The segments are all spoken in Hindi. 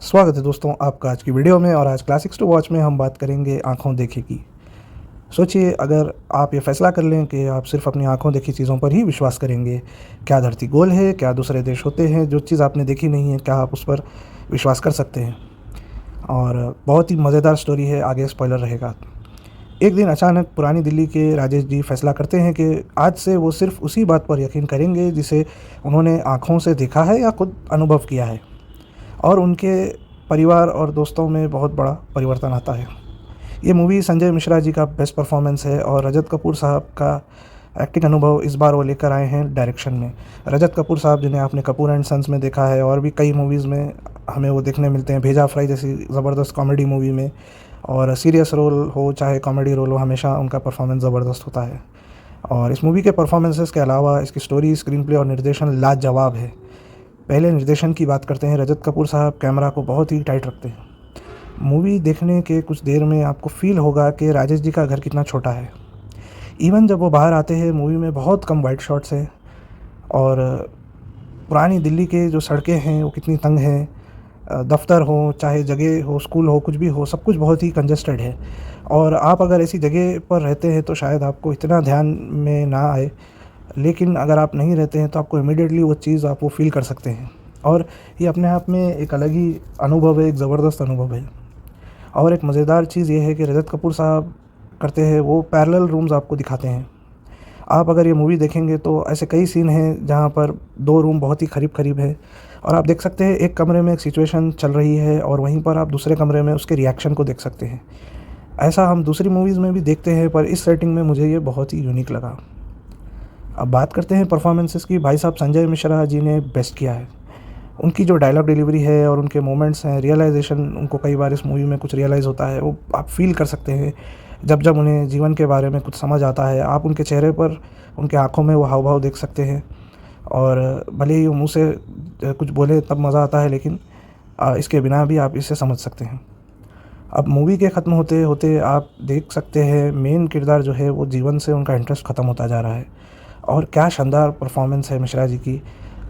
स्वागत है दोस्तों आपका आज की वीडियो में। और आज क्लासिक्स टू वॉच में हम बात करेंगे आँखों देखी की। सोचिए, अगर आप ये फ़ैसला कर लें कि आप सिर्फ़ अपनी आँखों देखी चीज़ों पर ही विश्वास करेंगे, क्या धरती गोल है, क्या दूसरे देश होते हैं, जो चीज़ आपने देखी नहीं है, क्या आप उस पर विश्वास कर सकते हैं? और बहुत ही मज़ेदार स्टोरी है, आगे स्पॉइलर रहेगा। एक दिन अचानक पुरानी दिल्ली के राजेश जी फ़ैसला करते हैं कि आज से वो सिर्फ़ उसी बात पर यकीन करेंगे जिसे उन्होंने आँखों से देखा है या खुद अनुभव किया है। और उनके परिवार और दोस्तों में बहुत बड़ा परिवर्तन आता है। ये मूवी संजय मिश्रा जी का बेस्ट परफॉर्मेंस है और रजत कपूर साहब का एक्टिंग अनुभव इस बार वो लेकर आए हैं डायरेक्शन में। रजत कपूर साहब, जिन्हें आपने कपूर एंड सन्स में देखा है और भी कई मूवीज़ में हमें वो देखने मिलते हैं, भेजा फ्राई जैसी ज़बरदस्त कॉमेडी मूवी में। और सीरियस रोल हो चाहे कॉमेडी रोल हो, हमेशा उनका परफॉर्मेंस ज़बरदस्त होता है। और इस मूवी के परफॉर्मेंसेस के अलावा इसकी स्टोरी, स्क्रीन प्ले और निर्देशन लाजवाब है। पहले निर्देशन की बात करते हैं। रजत कपूर साहब कैमरा को बहुत ही टाइट रखते हैं। मूवी देखने के कुछ देर में आपको फ़ील होगा कि राजेश जी का घर कितना छोटा है। इवन जब वो बाहर आते हैं, मूवी में बहुत कम वाइड शॉट्स हैं और पुरानी दिल्ली के जो सड़कें हैं वो कितनी तंग हैं। दफ़्तर हो, चाहे जगह हो, स्कूल हो, कुछ भी हो, सब कुछ बहुत ही कंजस्टेड है। और आप अगर ऐसी जगह पर रहते हैं तो शायद आपको इतना ध्यान में ना आए, लेकिन अगर आप नहीं रहते हैं तो आपको इमीडिएटली वो चीज़ आप वो फ़ील कर सकते हैं। और ये अपने आप में एक अलग ही अनुभव है, एक ज़बरदस्त अनुभव है। और एक मज़ेदार चीज़ ये है कि रजत कपूर साहब करते हैं वो पैरेलल रूम्स आपको दिखाते हैं। आप अगर ये मूवी देखेंगे तो ऐसे कई सीन हैं जहाँ पर 2 रूम बहुत ही करीब-करीब है और आप देख सकते हैं एक कमरे में एक सिचुएशन चल रही है और वहीं पर आप दूसरे कमरे में उसके रिएक्शन को देख सकते हैं। ऐसा हम दूसरी मूवीज़ में भी देखते हैं, पर इस सेटिंग में मुझे ये बहुत ही यूनिक लगा। अब बात करते हैं परफॉर्मेंसेस की। भाई साहब संजय मिश्रा जी ने बेस्ट किया है। उनकी जो डायलॉग डिलीवरी है और उनके मोमेंट्स हैं, रियलाइज़ेशन, उनको कई बार इस मूवी में कुछ रियलाइज़ होता है, वो आप फ़ील कर सकते हैं। जब उन्हें जीवन के बारे में कुछ समझ आता है, आप उनके चेहरे पर, उनके आँखों में वो हाव-भाव देख सकते हैं। और भले ही वो मुँह से कुछ बोले तब मज़ा आता है, लेकिन इसके बिना भी आप इसे समझ सकते हैं। अब मूवी के ख़त्म होते-होते आप देख सकते हैं मेन किरदार जो है वो जीवन से उनका इंटरेस्ट ख़त्म होता जा रहा है। और क्या शानदार परफ़ॉर्मेंस है मिश्रा जी की।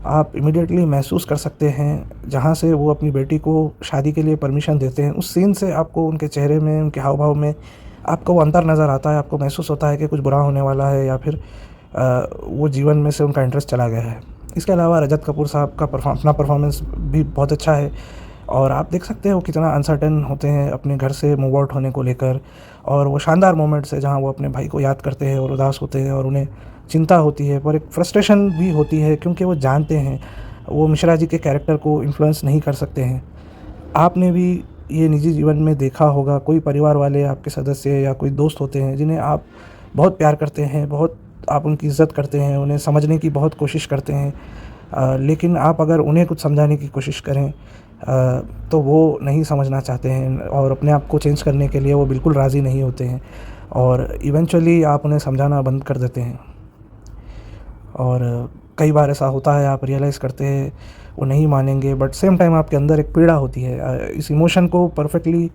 आप इमीडिएटली महसूस कर सकते हैं जहाँ से वो अपनी बेटी को शादी के लिए परमिशन देते हैं, उस सीन से आपको उनके चेहरे में, उनके हाव-भाव में आपको वो अंतर नज़र आता है। आपको महसूस होता है कि कुछ बुरा होने वाला है या फिर वो जीवन में से उनका इंटरेस्ट चला गया है। इसके अलावा रजत कपूर साहब का अपना परफ़ॉर्मेंस भी बहुत अच्छा है और आप देख सकते हैं वो कितना अनसर्टेन होते हैं अपने घर से मूव आउट होने को लेकर। और वो शानदार मोमेंट्स है जहाँ वो अपने भाई को याद करते हैं और उदास होते हैं और उन्हें चिंता होती है, पर एक फ्रस्ट्रेशन भी होती है क्योंकि वो जानते हैं वो मिश्रा जी के कैरेक्टर को इन्फ्लुएंस नहीं कर सकते हैं। आपने भी ये निजी जीवन में देखा होगा, कोई परिवार वाले आपके सदस्य या कोई दोस्त होते हैं जिन्हें आप बहुत प्यार करते हैं, बहुत आप उनकी इज़्ज़त करते हैं, उन्हें समझने की बहुत कोशिश करते हैं। लेकिन आप अगर उन्हें कुछ समझाने की कोशिश करें तो वो नहीं समझना चाहते हैं और अपने आप को चेंज करने के लिए वो बिल्कुल राज़ी नहीं होते हैं और इवेंचुअली आप उन्हें समझाना बंद कर देते हैं। और कई बार ऐसा होता है, आप रियलाइज़ करते हैं वो नहीं मानेंगे, बट सेम टाइम आपके अंदर एक पीड़ा होती है। इस इमोशन को परफेक्टली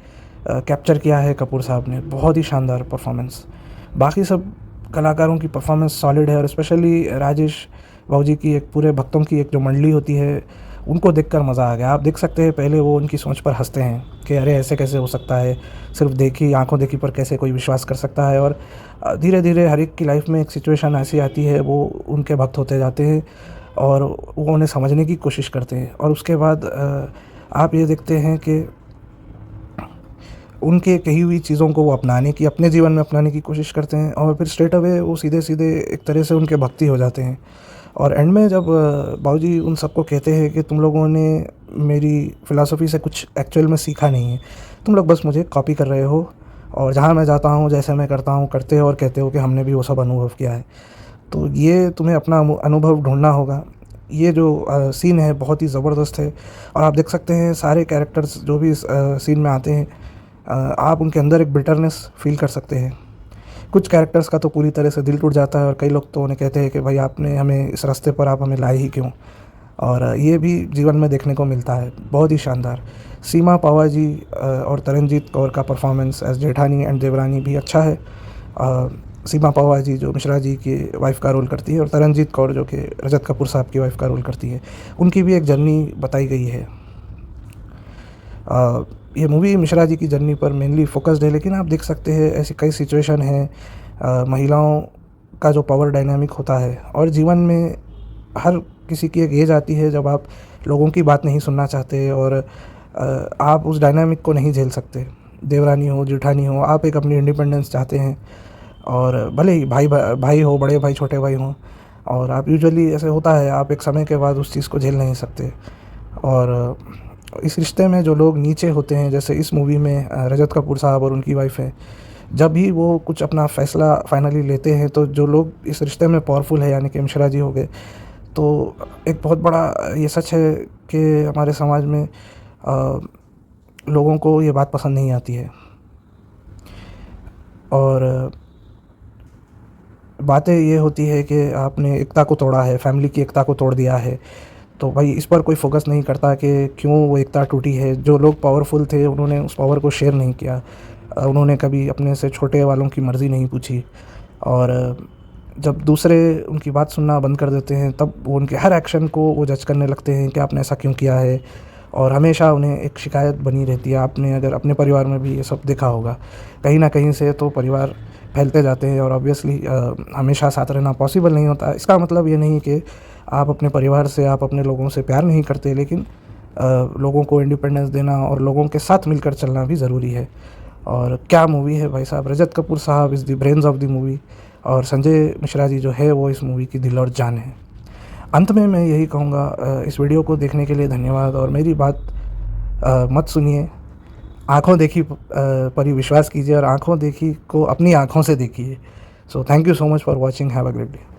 कैप्चर किया है कपूर साहब ने। बहुत ही शानदार परफॉर्मेंस। बाकी सब कलाकारों की परफॉर्मेंस सॉलिड है और स्पेशली राजेश भाऊ जी की, एक पूरे भक्तों की एक जो मंडली होती है, उनको देखकर मज़ा आ गया। आप देख सकते हैं पहले वो उनकी सोच पर हँसते हैं कि अरे ऐसे कैसे हो सकता है, सिर्फ़ देखी आँखों देखी पर कैसे कोई विश्वास कर सकता है। और धीरे-धीरे हर एक की लाइफ़ में एक सिचुएशन ऐसी आती है, वो उनके भक्त होते जाते हैं और वो उन्हें समझने की कोशिश करते हैं। और उसके बाद आप ये देखते हैं कि उनके कही हुई चीज़ों को वो अपनाने की, अपने जीवन में अपनाने की कोशिश करते हैं और फिर स्ट्रेट अवे वो सीधे-सीधे एक तरह से उनके भक्ति हो जाते हैं। और एंड में जब बाबूजी उन सबको कहते हैं कि तुम लोगों ने मेरी फ़िलॉसफ़ी से कुछ एक्चुअल में सीखा नहीं है, तुम लोग बस मुझे कॉपी कर रहे हो और जहाँ मैं जाता हूँ, जैसे मैं करता हूँ, करते हो और कहते हो कि हमने भी वो सब अनुभव किया है। तो ये तुम्हें अपना अनुभव ढूँढना होगा। ये जो सीन है बहुत ही ज़बरदस्त है और आप देख सकते हैं सारे कैरेक्टर्स जो भी इस सीन में आते हैं, आप उनके अंदर एक बिटरनेस फ़ील कर सकते हैं। कुछ कैरेक्टर्स का तो पूरी तरह से दिल टूट जाता है और कई लोग तो उन्हें कहते हैं कि भाई आपने हमें इस रास्ते पर आप हमें लाए ही क्यों? और ये भी जीवन में देखने को मिलता है। बहुत ही शानदार। सीमा पावा जी और तरनजीत कौर का परफॉर्मेंस एज़ जेठानी एंड देवरानी भी अच्छा है। सीमा पावा जी जो मिश्रा जी की वाइफ़ का रोल करती है और तरनजीत कौर जो कि रजत कपूर साहब की वाइफ़ का रोल करती है, उनकी भी एक जर्नी बताई गई है। ये मूवी मिश्रा जी की जर्नी पर मेनली फ़ोकस्ड है, लेकिन आप देख सकते हैं ऐसी कई सिचुएशन हैं, महिलाओं का जो पावर डायनामिक होता है और जीवन में हर किसी की एक एज आती है जब आप लोगों की बात नहीं सुनना चाहते और आप उस डायनामिक को नहीं झेल सकते। देवरानी हो, जेठानी हो, आप एक अपनी इंडिपेंडेंस चाहते हैं और भले ही भाई हो, बड़े भाई, छोटे भाई हों, और आप यूजुअली ऐसे होता है, आप एक समय के बाद उस चीज़ को झेल नहीं सकते। और इस रिश्ते में जो लोग नीचे होते हैं, जैसे इस मूवी में रजत कपूर साहब और उनकी वाइफ है, जब भी वो कुछ अपना फ़ैसला फाइनली लेते हैं, तो जो लोग इस रिश्ते में पावरफुल है, यानी कि मिश्रा जी हो गए, तो एक बहुत बड़ा ये सच है कि हमारे समाज में लोगों को ये बात पसंद नहीं आती है और बातें ये होती है कि आपने एकता को तोड़ा है, फैमिली की एकता को तोड़ दिया है। तो भाई इस पर कोई फ़ोकस नहीं करता कि क्यों वो एकता टूटी है। जो लोग पावरफुल थे उन्होंने उस पावर को शेयर नहीं किया। उन्होंने कभी अपने से छोटे वालों की मर्ज़ी नहीं पूछी और जब दूसरे उनकी बात सुनना बंद कर देते हैं, तब वो उनके हर एक्शन को वो जज करने लगते हैं कि आपने ऐसा क्यों किया है, और हमेशा उन्हें एक शिकायत बनी रहती है। आपने अगर अपने परिवार में भी ये सब देखा होगा, कहीं न कहीं से तो परिवार फैलते जाते हैं और ऑब्वियसली हमेशा साथ रहना पॉसिबल नहीं होता। इसका मतलब ये नहीं कि आप अपने परिवार से, आप अपने लोगों से प्यार नहीं करते, लेकिन लोगों को इंडिपेंडेंस देना और लोगों के साथ मिलकर चलना भी ज़रूरी है। और क्या मूवी है भाई साहब! रजत कपूर साहब is the brains of the movie और संजय मिश्रा जी जो है वो इस मूवी की दिल और जान है। अंत में मैं यही कहूँगा, इस वीडियो को देखने के लिए धन्यवाद और मेरी बात मत सुनिए, आँखों देखी पर ही विश्वास कीजिए और आँखों देखी को अपनी आँखों से देखिए। So thank you so much for watching, have a great day.